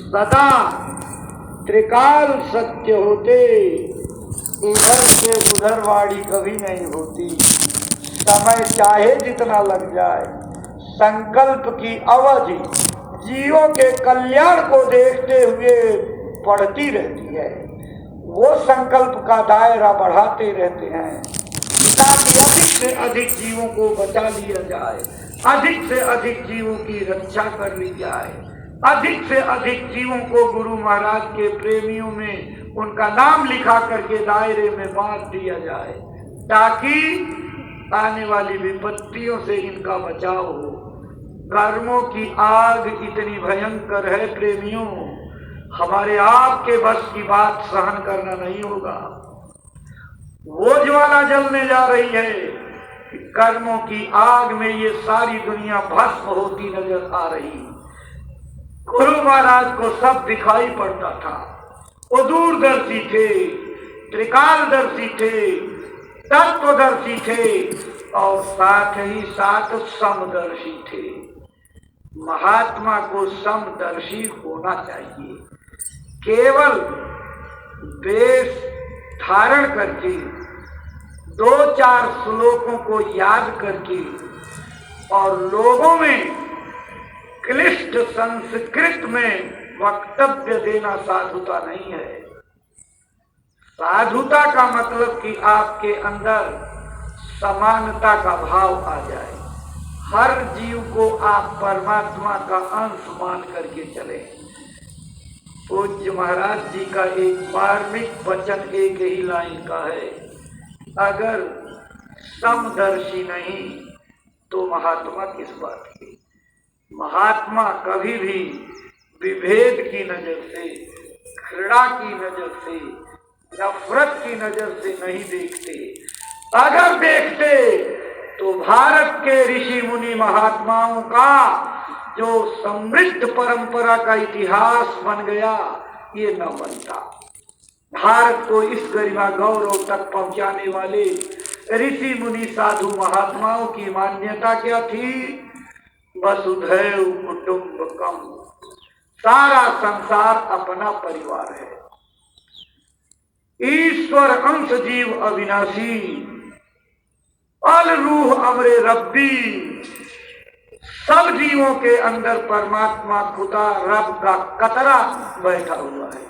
सदा त्रिकाल सत्य होते, इधर से उधर वाड़ी कभी नहीं होती। समय चाहे जितना लग जाए, संकल्प की अवधि जीवों के कल्याण को देखते हुए बढ़ती रहती है। वो संकल्प का दायरा बढ़ाते रहते हैं ताकि अधिक से अधिक जीवों को बचा लिया जाए, अधिक से अधिक जीवों की रक्षा कर ली जाए, अधिक से अधिक जीवों को गुरु महाराज के प्रेमियों में उनका नाम लिखा करके दायरे में बांट दिया जाए, ताकि आने वाली विपत्तियों से इनका बचाव हो। कर्मों की आग इतनी भयंकर है प्रेमियों, हमारे आपके बस की बात सहन करना नहीं होगा। वो ज्वाला जलने जा रही है कि कर्मों की आग में ये सारी दुनिया भस्म होती नजर आ रही। गुरु महाराज को सब दिखाई पड़ता था, वो दूरदर्शी थे, त्रिकालदर्शी थे, तत्वदर्शी थे और साथ ही साथ समदर्शी थे। महात्मा को समदर्शी होना चाहिए। केवल वेश धारण करके 2-4 श्लोकों को याद करके और लोगों में क्लिष्ट संस्कृत में वक्तव्य देना साधुता नहीं है। साधुता का मतलब कि आपके अंदर समानता का भाव आ जाए, हर जीव को आप परमात्मा का अंश मान करके चले। पूज्य महाराज जी का एक मार्मिक वचन एक ही लाइन का है, अगर समदर्शी नहीं तो महात्मा किस बात की। महात्मा कभी भी विभेद की नजर से, घृणा की नजर से, नफरत की नजर से नहीं देखते। अगर देखते तो भारत के ऋषि मुनि महात्माओं का जो समृद्ध परंपरा का इतिहास बन गया, ये न बनता। भारत को इस गरिमा गौरव तक पहुंचाने वाले ऋषि मुनि साधु महात्माओं की मान्यता क्या थी? वसुधैव कुटुंबकम, सारा संसार अपना परिवार है। ईश्वर अंश जीव अविनाशी, अल रूह अमरे रब्बी, सब जीवों के अंदर परमात्मा खुदा रब का कतरा बैठा हुआ है।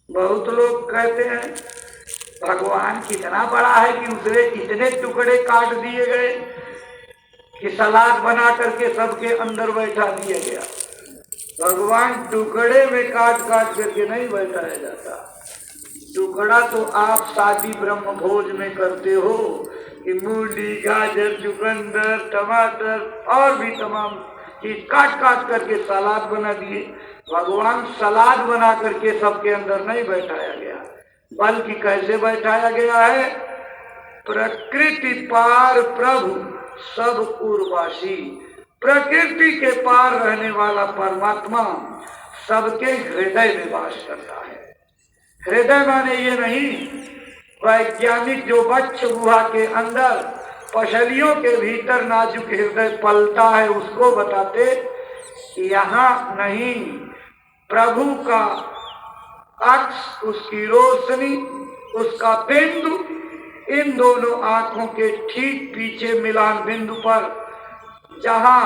बहुत लोग कहते हैं भगवान कितना बड़ा है कि उसने इतने टुकड़े काट दिए गए कि सलाद बना करके सबके अंदर बैठा दिया गया। भगवान टुकड़े में काट काट करके नहीं बैठाया जाता। टुकड़ा तो आप शादी ब्रह्म भोज में करते हो कि मूली, गाजर, चुकंदर, टमाटर और भी तमाम चीज काट काट करके सलाद बना दिए। भगवान सलाद बना करके सबके अंदर नहीं बैठाया गया, बल्कि कैसे बैठाया गया है? प्रकृति पार प्रभु सब उर्वासी, प्रकृति के पार रहने वाला परमात्मा सबके हृदय में वास करता है। हृदय माने ये नहीं वैज्ञानिक जो वक्ष गुहा के अंदर पसलियों के भीतर नाजुक हृदय पलता है उसको बताते, यहाँ नहीं। प्रभु का अक्ष, उसकी रोशनी, उसका बिंदु, इन दोनों आंखों के ठीक पीछे मिलान बिंदु पर जहाँ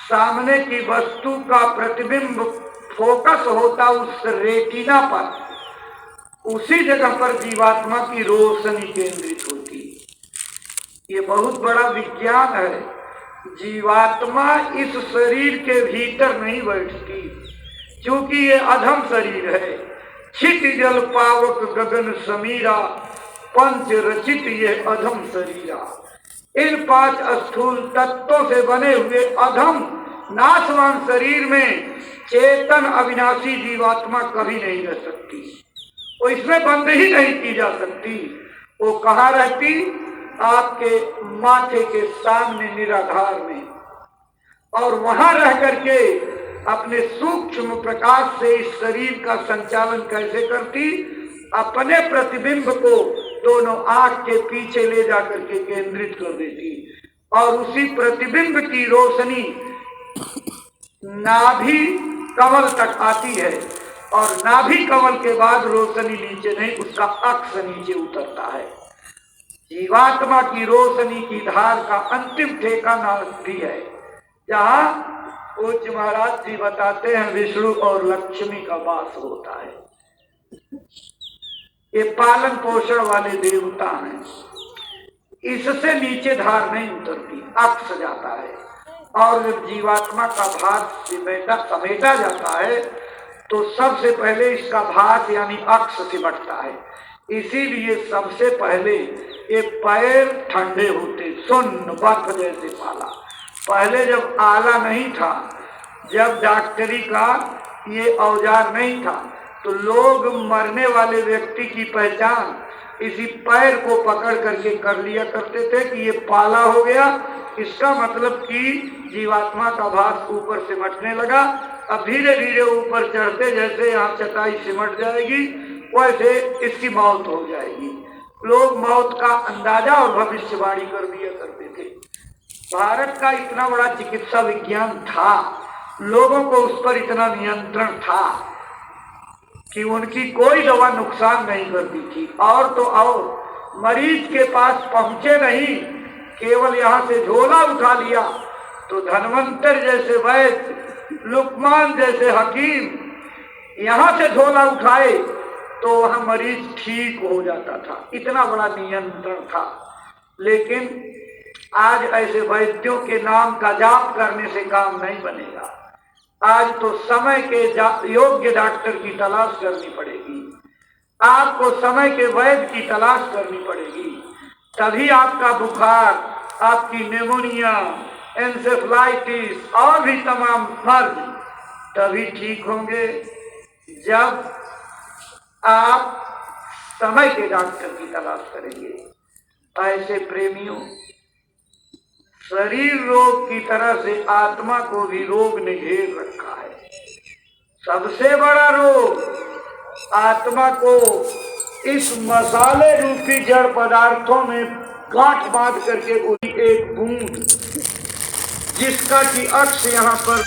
सामने की वस्तु का प्रतिबिंब फोकस होता, उस रेटिना पर, उसी जगह पर जीवात्मा की रोशनी केंद्रित होती। ये बहुत बड़ा विज्ञान है। जीवात्मा इस शरीर के भीतर नहीं बैठती, क्योंकि ये अधम शरीर है। छित जल पावक गगन समीरा, पंच रचित ये अधम शरीरा। इन 5 स्थूल तत्वों से बने हुए अधम नाशवान शरीर में चेतन अविनाशी जीवात्मा कभी नहीं रह सकती। वो इसमें बंद ही नहीं की जा सकती। वो कहाँ रहती? आपके माथे के सामने निराधार में, और वहां रह करके अपने सूक्ष्म प्रकाश से इस शरीर का संचालन कैसे करती? अपने प्रतिबिंब को दोनों आंख के पीछे ले जाकर के केंद्रित कर देती, और उसी प्रतिबिंब की रोशनी नाभि कमल तक आती है और नाभि कमल के बाद रोशनी नीचे नहीं, उसका अक्ष नीचे उतरता है। जीवात्मा की रोशनी की धार का अंतिम ठिकाना भी है, जहां पूज्य महाराज जी बताते हैं विष्णु और लक्ष्मी का वास होता है। ये पालन पोषण वाले देवता हैं, इससे नीचे धार नहीं उतरती, अक्ष जाता है। और जब जीवात्मा का भात समेटा जाता है तो सबसे पहले इसका भात यानी अक्ष सिमटता है। इसीलिए सबसे पहले ये पैर ठंडे होते, सुन्न बर्फ जैसे पाला। पहले जब आला नहीं था, जब डॉक्टरी का ये औजार नहीं था, तो लोग मरने वाले व्यक्ति की पहचान इसी पैर को पकड़ करके कर लिया करते थे कि ये पाला हो गया, इसका मतलब कि जीवात्मा का भास ऊपर सिमटने लगा। अब धीरे धीरे ऊपर चढ़ते जैसे यहाँ चटाई सिमट जाएगी, वैसे इसकी मौत हो जाएगी। लोग मौत का अंदाजा और भविष्यवाणी कर दिया करते थे। भारत का इतना बड़ा चिकित्सा विज्ञान था, लोगों को उस पर इतना नियंत्रण था कि उनकी कोई दवा नुकसान नहीं करती थी। और तो और मरीज के पास पहुंचे नहीं, केवल यहाँ से झोला उठा लिया तो धनवंतर जैसे वैद्य, लुकमान जैसे हकीम यहाँ से झोला उठाए तो वह मरीज ठीक हो जाता था। इतना बड़ा नियंत्रण था। लेकिन आज ऐसे वैद्यों के नाम का जाप करने से काम नहीं बनेगा। आज तो समय के योग्य डॉक्टर की तलाश करनी पड़ेगी, आपको समय के वैद्य की तलाश करनी पड़ेगी, तभी आपका बुखार, आपकी निमोनिया, एंसेफ्लाइटिस और भी तमाम मर्ज तभी ठीक होंगे जब आप समय के डॉक्टर की तलाश करेंगे। ऐसे प्रेमियों, शरीर रोग की तरह से आत्मा को भी रोग ने घेर रखा है। सबसे बड़ा रोग आत्मा को इस मसाले रूपी जड़ पदार्थों में गांठ बांध करके उसी एक बूंद जिसका कि अक्ष यहाँ पर